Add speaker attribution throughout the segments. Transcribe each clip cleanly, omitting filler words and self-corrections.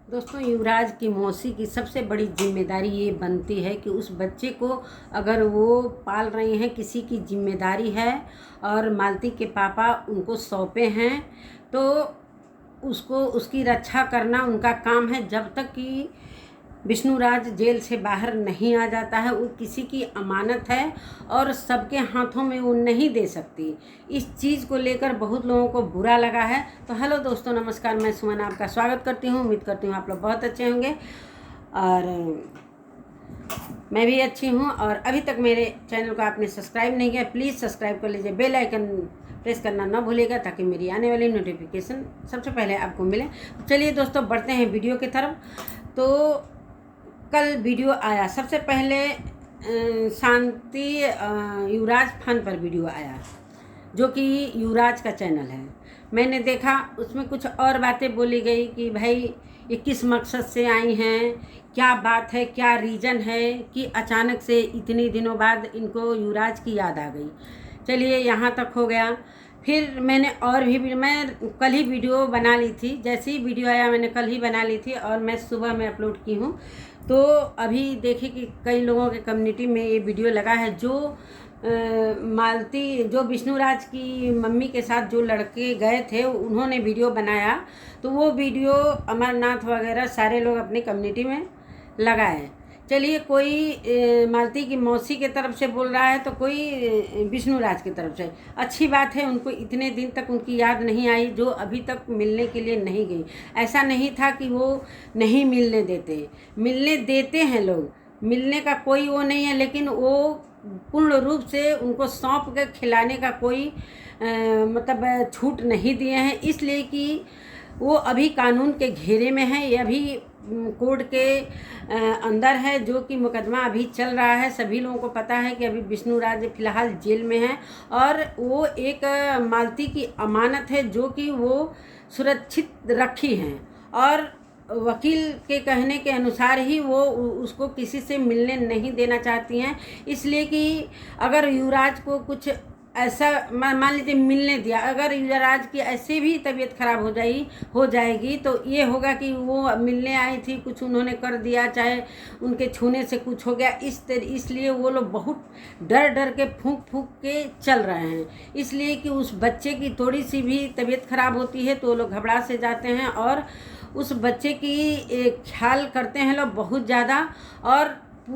Speaker 1: दोस्तों, युवराज की मौसी की सबसे बड़ी जिम्मेदारी ये बनती है कि उस बच्चे को अगर वो पाल रहे हैं, किसी की जिम्मेदारी है और मालती के पापा उनको सौंपे हैं तो उसको उसकी रक्षा करना उनका काम है। जब तक कि विष्णुराज जेल से बाहर नहीं आ जाता है, वो किसी की अमानत है और सबके हाथों में वो नहीं दे सकती। इस चीज़ को लेकर बहुत लोगों को बुरा लगा है। तो हेलो दोस्तों, नमस्कार, मैं सुमन आपका स्वागत करती हूँ। उम्मीद करती हूँ आप लोग बहुत अच्छे होंगे और मैं भी अच्छी हूँ। और अभी तक मेरे चैनल को आपने सब्सक्राइब नहीं किया, प्लीज़ सब्सक्राइब कर लीजिए, बेल आइकन प्रेस करना ना भूलिएगा ताकि मेरी आने वाली नोटिफिकेशन सबसे पहले आपको मिले। चलिए दोस्तों, बढ़ते हैं वीडियो की तरफ। तो कल वीडियो आया, सबसे पहले शांति युवराज फन पर वीडियो आया जो कि युवराज का चैनल है। मैंने देखा उसमें कुछ और बातें बोली गई कि भाई ये किस मकसद से आई हैं, क्या बात है, क्या रीज़न है कि अचानक से इतने दिनों बाद इनको युवराज की याद आ गई। चलिए यहाँ तक हो गया। फिर मैंने और भी मैं कल ही वीडियो बना ली थी, जैसे ही वीडियो आया मैंने कल ही बना ली थी और मैं सुबह में अपलोड की हूँ। तो अभी देखिए कि कई लोगों के कम्युनिटी में ये वीडियो लगा है। जो मालती, जो विष्णुराज की मम्मी के साथ जो लड़के गए थे, उन्होंने वीडियो बनाया। तो वो वीडियो अमरनाथ वगैरह सारे लोग अपनी कम्युनिटी में लगाए। चलिए, कोई मालती की मौसी के तरफ से बोल रहा है तो कोई विष्णुराज की तरफ से। अच्छी बात है, उनको इतने दिन तक उनकी याद नहीं आई जो अभी तक मिलने के लिए नहीं गई। ऐसा नहीं था कि वो नहीं मिलने देते, मिलने देते हैं लोग, मिलने का कोई वो नहीं है, लेकिन वो पूर्ण रूप से उनको सौंप के खिलाने का कोई मतलब छूट नहीं दिए हैं, इसलिए कि वो अभी कानून के घेरे में है। ये अभी कोर्ट के अंदर है, जो कि मुकदमा अभी चल रहा है। सभी लोगों को पता है कि अभी विष्णुराज फिलहाल जेल में है और वो एक मालती की अमानत है जो कि वो सुरक्षित रखी हैं और वकील के कहने के अनुसार ही वो उसको किसी से मिलने नहीं देना चाहती हैं। इसलिए कि अगर युवराज को कुछ ऐसा मान लीजिए मिलने दिया, अगर युवराज की ऐसे भी तबीयत खराब हो जाएगी तो ये होगा कि वो मिलने आई थी, कुछ उन्होंने कर दिया, चाहे उनके छूने से कुछ हो गया, इसलिए वो लोग बहुत डर डर के फूंक फूंक के चल रहे हैं। इसलिए कि उस बच्चे की थोड़ी सी भी तबीयत खराब होती है तो वो लोग घबरा से जाते हैं और उस बच्चे की ख्याल करते हैं लोग बहुत ज़्यादा, और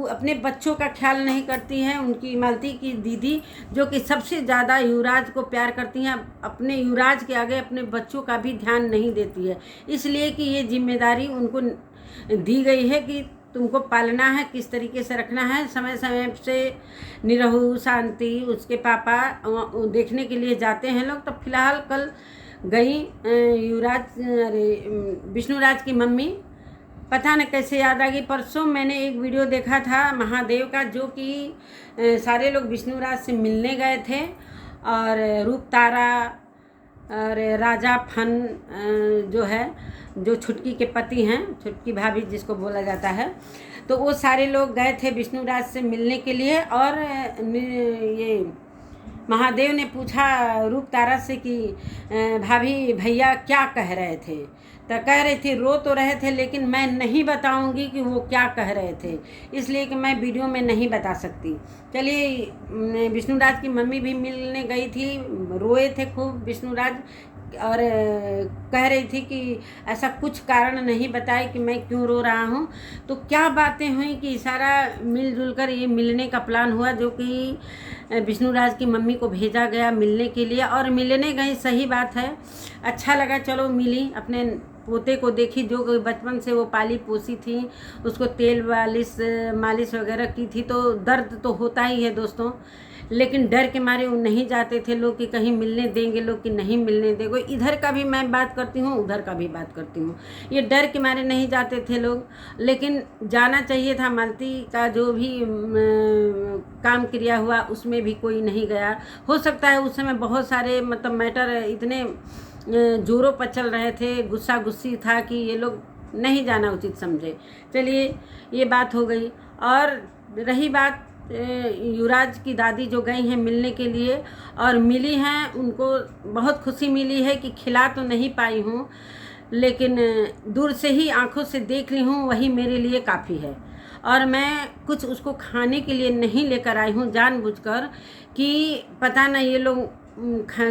Speaker 1: अपने बच्चों का ख्याल नहीं करती हैं उनकी मालती की दीदी, जो कि सबसे ज़्यादा युवराज को प्यार करती हैं। अपने युवराज के आगे अपने बच्चों का भी ध्यान नहीं देती है, इसलिए कि ये जिम्मेदारी उनको दी गई है कि तुमको पालना है, किस तरीके से रखना है। समय समय से निरहु, शांति, उसके पापा देखने के लिए जाते हैं लोग। तो फिलहाल कल गई विष्णुराज की मम्मी, पता न कैसे याद आ गई। परसों मैंने एक वीडियो देखा था महादेव का, जो कि सारे लोग विष्णुराज से मिलने गए थे और रूप तारा और राजा फन जो है, जो छुटकी के पति हैं, छुटकी भाभी जिसको बोला जाता है, तो वो सारे लोग गए थे विष्णुराज से मिलने के लिए। और ये महादेव ने पूछा रूप तारा से कि भाभी भैया क्या कह रहे थे, तो कह रही थी, रो तो रहे थे लेकिन मैं नहीं बताऊंगी कि वो क्या कह रहे थे, इसलिए कि मैं वीडियो में नहीं बता सकती। चलिए, विष्णुराज की मम्मी भी मिलने गई थी, रोए थे खूब विष्णुराज और कह रही थी कि ऐसा कुछ कारण नहीं बताए कि मैं क्यों रो रहा हूँ। तो क्या बातें हुई कि सारा मिलजुल कर ये मिलने का प्लान हुआ, जो कि विष्णुराज की मम्मी को भेजा गया मिलने के लिए और मिलने गई। सही बात है, अच्छा लगा, चलो मिली, अपने पोते को देखी जो बचपन से वो पाली पोसी थी, उसको तेल मालिश वगैरह की थी। तो दर्द तो होता ही है दोस्तों, लेकिन डर के मारे वो नहीं जाते थे लोग कि कहीं मिलने देंगे लोग कि नहीं मिलने देंगे। इधर का भी मैं बात करती हूँ, उधर का भी बात करती हूँ। ये डर के मारे नहीं जाते थे लोग, लेकिन जाना चाहिए था। मालती का जो भी काम क्रिया हुआ उसमें भी कोई नहीं गया। हो सकता है उस समय बहुत सारे मतलब मैटर इतने जोरों पर चल रहे थे, गुस्सा गुस्सी था कि ये लोग नहीं जाना उचित समझे। चलिए, ये बात हो गई। और रही बात युवराज की दादी जो गई हैं मिलने के लिए और मिली हैं, उनको बहुत खुशी मिली है कि खिला तो नहीं पाई हूँ लेकिन दूर से ही आंखों से देख ली हूँ, वही मेरे लिए काफ़ी है। और मैं कुछ उसको खाने के लिए नहीं लेकर आई हूँ जानबूझकर कि पता नहीं ये लोग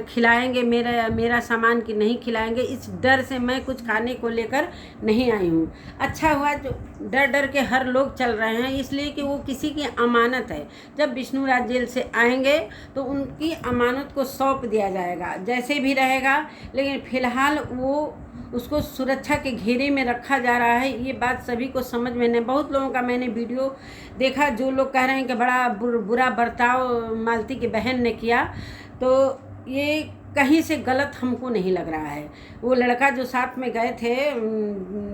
Speaker 1: खिलाएंगे मेरा सामान कि नहीं खिलाएंगे, इस डर से मैं कुछ खाने को लेकर नहीं आई हूँ। अच्छा हुआ जो डर डर के हर लोग चल रहे हैं, इसलिए कि वो किसी की अमानत है। जब विष्णुराज जेल से आएंगे तो उनकी अमानत को सौंप दिया जाएगा, जैसे भी रहेगा। लेकिन फ़िलहाल वो उसको सुरक्षा के घेरे में रखा जा रहा है। ये बात सभी को समझ में नहीं। बहुत लोगों का मैंने वीडियो देखा जो लोग कह रहे हैं कि बड़ा बुरा बर्ताव मालती की बहन ने किया, तो ये कहीं से गलत हमको नहीं लग रहा है। वो लड़का जो साथ में गए थे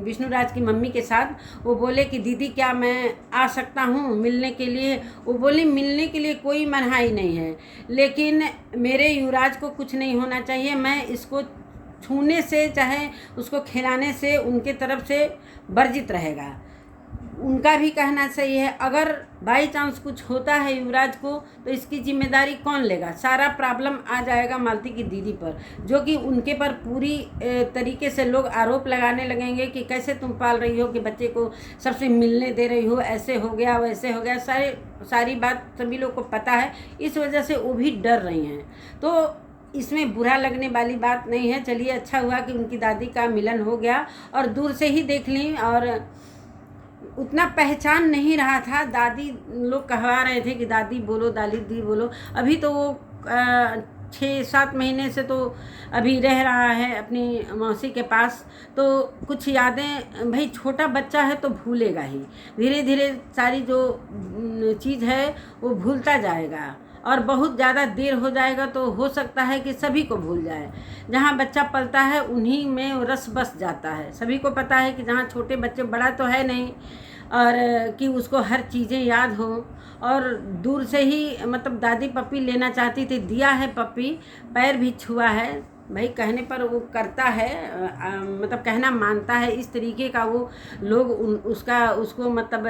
Speaker 1: विष्णुराज की मम्मी के साथ, वो बोले कि दीदी क्या मैं आ सकता हूँ मिलने के लिए। वो बोली मिलने के लिए कोई मनाही नहीं है, लेकिन मेरे युवराज को कुछ नहीं होना चाहिए। मैं इसको छूने से चाहे उसको खिलाने से उनके तरफ से वर्जित रहेगा। उनका भी कहना सही है। अगर बाई चांस कुछ होता है युवराज को तो इसकी जिम्मेदारी कौन लेगा? सारा प्रॉब्लम आ जाएगा मालती की दीदी पर, जो कि उनके पर पूरी तरीके से लोग आरोप लगाने लगेंगे कि कैसे तुम पाल रही हो कि बच्चे को सबसे मिलने दे रही हो, ऐसे हो गया वैसे हो गया। सारी बात सभी लोग को पता है, इस वजह से वो भी डर रही हैं। तो इसमें बुरा लगने वाली बात नहीं है। चलिए अच्छा हुआ कि उनकी दादी का मिलन हो गया और दूर से ही देख ली, और उतना पहचान नहीं रहा था। दादी लोग कहवा रहे थे कि दादी बोलो दादी बोलो। अभी तो वो 6-7 महीने से तो अभी रह रहा है अपनी मौसी के पास, तो कुछ यादें, भाई छोटा बच्चा है तो भूलेगा ही। धीरे धीरे सारी जो चीज़ है वो भूलता जाएगा, और बहुत ज़्यादा देर हो जाएगा तो हो सकता है कि सभी को भूल जाए। जहाँ बच्चा पलता है उन्हीं में रस बस जाता है। सभी को पता है कि जहाँ छोटे बच्चे, बड़ा तो है नहीं, और कि उसको हर चीज़ें याद हो। और दूर से ही मतलब दादी पप्पी लेना चाहती थी, दिया है पप्पी, पैर भी छुआ है। भाई कहने पर वो करता है, मतलब कहना मानता है। इस तरीके का वो लोग उसको मतलब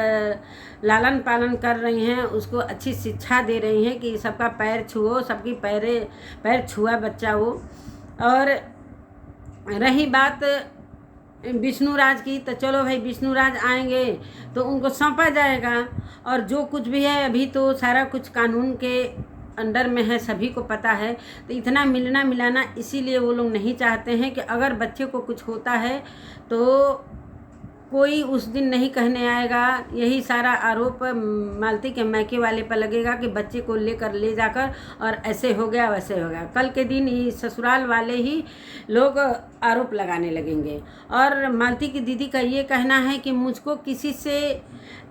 Speaker 1: लालन पालन कर रही हैं, उसको अच्छी शिक्षा दे रही हैं कि सबका पैर छुओ, सबकी पैर छुआ बच्चा वो। और रही बात विष्णुराज की, तो चलो भाई विष्णुराज आएंगे तो उनको सौंपा जाएगा, और जो कुछ भी है अभी तो सारा कुछ कानून के अंडर में है, सभी को पता है। तो इतना मिलना मिलाना इसीलिए वो लोग नहीं चाहते हैं कि अगर बच्चे को कुछ होता है तो कोई उस दिन नहीं कहने आएगा। यही सारा आरोप मालती के मैके वाले पर लगेगा कि बच्चे को लेकर ले जाकर और ऐसे हो गया वैसे हो गया। कल के दिन ये ससुराल वाले ही लोग आरोप लगाने लगेंगे। और मालती की दीदी का ये कहना है कि मुझको किसी से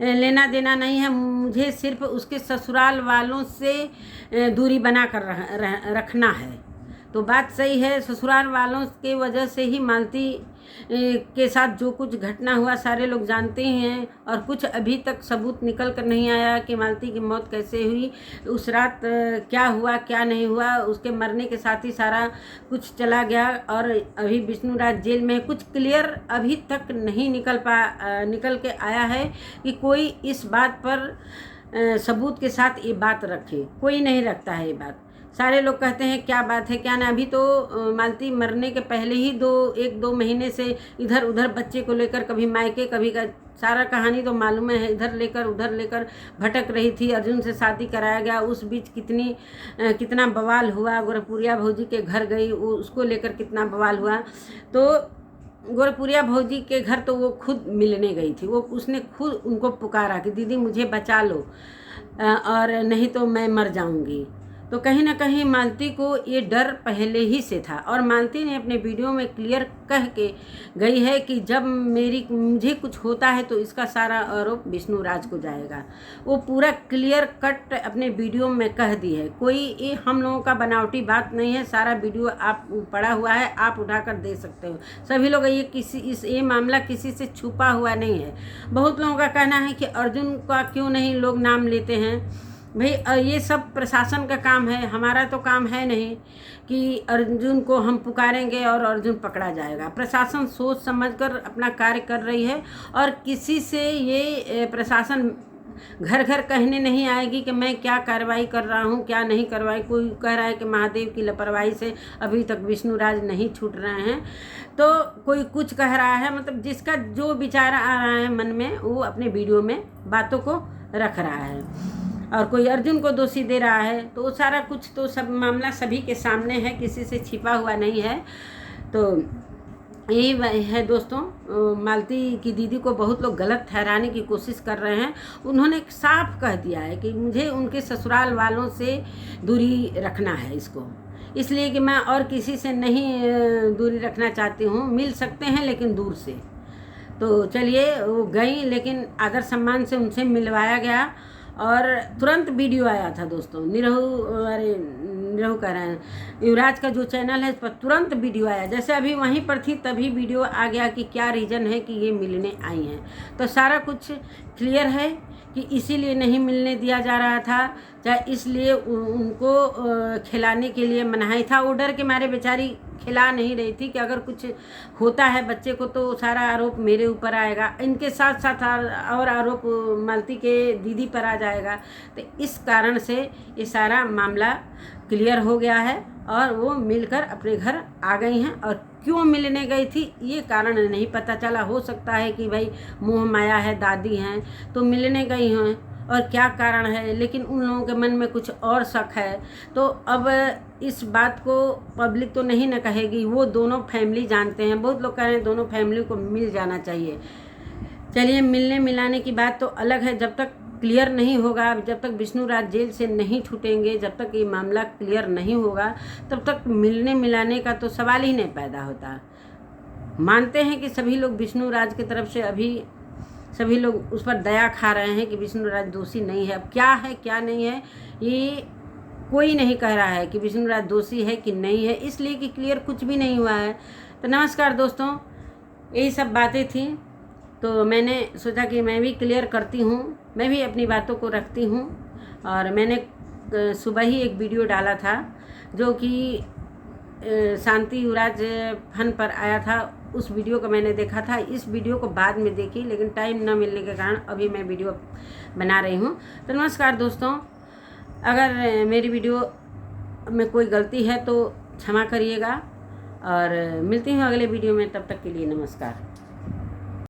Speaker 1: लेना देना नहीं है, मुझे सिर्फ उसके ससुराल वालों से दूरी बना कर रखना है। तो बात सही है, ससुराल वालों के वजह से ही मालती के साथ जो कुछ घटना हुआ सारे लोग जानते हैं, और कुछ अभी तक सबूत निकल कर नहीं आया कि मालती की मौत कैसे हुई, उस रात क्या हुआ क्या नहीं हुआ। उसके मरने के साथ ही सारा कुछ चला गया, और अभी विष्णुराज जेल में कुछ क्लियर अभी तक नहीं निकल के आया है कि कोई इस बात पर सबूत के साथ ये बात रखे। कोई नहीं रखता है ये बात। सारे लोग कहते हैं क्या बात है क्या ना। अभी तो मालती मरने के पहले ही 1-2 महीने से इधर उधर बच्चे को लेकर, कभी मायके कभी का, सारा कहानी तो मालूम है, इधर लेकर उधर लेकर भटक रही थी। अर्जुन से शादी कराया गया, उस बीच कितना बवाल हुआ। गोरखपुरिया भौजी के घर गई, उसको लेकर कितना बवाल हुआ। तो गोरखपुरिया भौजी के घर तो वो खुद मिलने गई थी, उसने खुद उनको पुकारा कि दीदी मुझे बचा लो, और नहीं तो मैं मर जाऊंगी। तो कहीं ना कहीं मालती को ये डर पहले ही से था, और मालती ने अपने वीडियो में क्लियर कह के गई है कि जब मुझे कुछ होता है तो इसका सारा आरोप विष्णुराज को जाएगा। वो पूरा क्लियर कट अपने वीडियो में कह दी है। कोई ये हम लोगों का बनावटी बात नहीं है। सारा वीडियो आप पड़ा हुआ है, आप उठाकर दे सकते हो। सभी लोग ये मामला किसी से छुपा हुआ नहीं है। बहुत लोगों का कहना है कि अर्जुन का क्यों नहीं लोग नाम लेते हैं। भाई ये सब प्रशासन का काम है, हमारा तो काम है नहीं कि अर्जुन को हम पुकारेंगे और अर्जुन पकड़ा जाएगा। प्रशासन सोच समझकर अपना कार्य कर रही है, और किसी से ये प्रशासन घर घर कहने नहीं आएगी कि मैं क्या कार्रवाई कर रहा हूँ, क्या नहीं कार्रवाई। कोई कह रहा है कि महादेव की लापरवाही से अभी तक विष्णुराज नहीं छूट रहे हैं, तो कोई कुछ कह रहा है। मतलब जिसका जो विचार आ रहा है मन में, वो अपने वीडियो में बातों को रख रहा है। और कोई अर्जुन को दोषी दे रहा है, तो सारा कुछ तो सब मामला सभी के सामने है, किसी से छिपा हुआ नहीं है। तो यही है दोस्तों, मालती की दीदी को बहुत लोग गलत ठहराने की कोशिश कर रहे हैं। उन्होंने साफ कह दिया है कि मुझे उनके ससुराल वालों से दूरी रखना है इसको, इसलिए कि मैं और किसी से नहीं दूरी रखना चाहती हूँ। मिल सकते हैं लेकिन दूर से। तो चलिए, वो गई, लेकिन आदर सम्मान से उनसे मिलवाया गया और तुरंत वीडियो आया था दोस्तों। निरहू कह रहे हैं, युवराज का जो चैनल है इस पर तुरंत वीडियो आया। जैसे अभी वहीं पर थी तभी वीडियो आ गया कि क्या रीज़न है कि ये मिलने आई हैं। तो सारा कुछ क्लियर है कि इसीलिए नहीं मिलने दिया जा रहा था, चाहे इसलिए उनको खिलाने के लिए मनाही था। वो डर के मारे बेचारी खिला नहीं रही थी कि अगर कुछ होता है बच्चे को तो सारा आरोप मेरे ऊपर आएगा, इनके साथ साथ और आरोप मालती के दीदी पर आ जाएगा। तो इस कारण से ये सारा मामला क्लियर हो गया है और वो मिलकर अपने घर आ गई हैं। और क्यों मिलने गई थी ये कारण नहीं पता चला। हो सकता है कि भाई मोह माया है, दादी हैं तो मिलने गई हैं, और क्या कारण है, लेकिन उन लोगों के मन में कुछ और शक है। तो अब इस बात को पब्लिक तो नहीं न कहेगी, वो दोनों फैमिली जानते हैं। बहुत लोग कह रहे हैं दोनों फैमिली को मिल जाना चाहिए। चलिए, मिलने मिलाने की बात तो अलग है, जब तक क्लियर नहीं होगा, जब तक विष्णुराज जेल से नहीं छूटेंगे, जब तक ये मामला क्लियर नहीं होगा, तब तक मिलने मिलाने का तो सवाल ही नहीं पैदा होता। मानते हैं कि सभी लोग विष्णुराज की तरफ से अभी सभी लोग उस पर दया खा रहे हैं कि विष्णुराज दोषी नहीं है। अब क्या है क्या नहीं है ये कोई नहीं कह रहा है कि विष्णुराज दोषी है कि नहीं है, इसलिए कि क्लियर कुछ भी नहीं हुआ है। तो नमस्कार दोस्तों, यही सब बातें थी। तो मैंने सोचा कि मैं भी क्लियर करती हूँ, मैं भी अपनी बातों को रखती हूँ। और मैंने सुबह ही एक वीडियो डाला था जो कि शांति युवराज फन पर आया था। उस वीडियो को मैंने देखा था, इस वीडियो को बाद में देखी, लेकिन टाइम न मिलने के कारण अभी मैं वीडियो बना रही हूँ। तो नमस्कार दोस्तों, अगर मेरी वीडियो में कोई गलती है तो क्षमा करिएगा और मिलती हूँ अगले वीडियो में। तब तक के लिए नमस्कार।